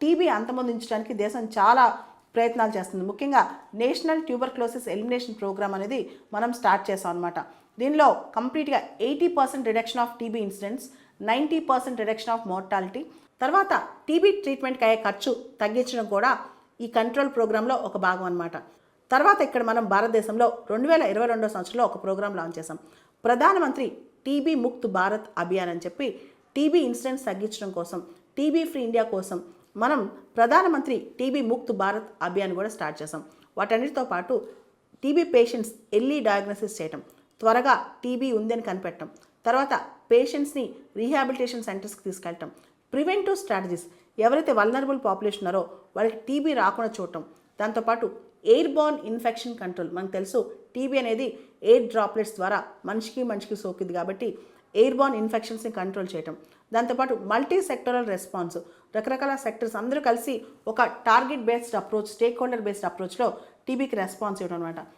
TB అంతమొందించడానికి దేశం చాలా ప్రయత్నాలు చేస్తుంది. ముఖ్యంగా నేషనల్ ట్యూబర్క్లోసిస్ ఎలిమినేషన్ ప్రోగ్రామ్ అనేది మనం స్టార్ట్ చేసాం అనమాట. దీనిలో కంప్లీట్గా 80% reduction of TB incidents, 90% reduction of mortality, తర్వాత టీబీ ట్రీట్మెంట్కి అయ్యే ఖర్చు తగ్గించడం కూడా ఈ కంట్రోల్ ప్రోగ్రాంలో ఒక భాగం అనమాట. తర్వాత ఇక్కడ మనం భారతదేశంలో 2022 సంవత్సరంలో ఒక ప్రోగ్రాం లాంచ్ చేసాం. ప్రధానమంత్రి టీబీ ముక్త్ భారత్ అభియాన్ అని చెప్పి టీబీ ఇన్సిడెంట్స్ తగ్గించడం కోసం, టీబీ ఫ్రీ ఇండియా కోసం మనం ప్రధానమంత్రి టీబీ ముక్త్ భారత్ అభియాన్ కూడా స్టార్ట్ చేసాం. వాటన్నిటితో పాటు టీబీ పేషెంట్స్ ఎర్లీ డయాగ్నోసిస్ చేయటం, త్వరగా టీబీ ఉందని కనిపెట్టడం, తర్వాత పేషెంట్స్ని రీహాబిలిటేషన్ సెంటర్స్కి తీసుకెళ్ళటం, ప్రివెంటివ్ స్ట్రాటజీస్, ఎవరైతే వల్నరబుల్ పాపులేషన్ ఉన్నారో వాళ్ళకి టీబీ రాకుండా చూడటం, దాంతోపాటు ఎయిర్ బోర్న్ ఇన్ఫెక్షన్ కంట్రోల్. మనకు తెలుసు టీబీ అనేది ఎయిర్ డ్రాప్లెట్స్ ద్వారా మనిషికి సోకింది కాబట్టి ఎయిర్ బోర్న్ ఇన్ఫెక్షన్స్ని కంట్రోల్ చేయటం, దాంతోపాటు మల్టీ సెక్టరల్ రెస్పాన్స్, రకరకాల సెక్టర్స్ అందరూ కలిసి ఒక target based approach, stakeholder based అప్రోచ్లో టీబీకి రెస్పాన్స్ ఇవ్వడం అనమాట.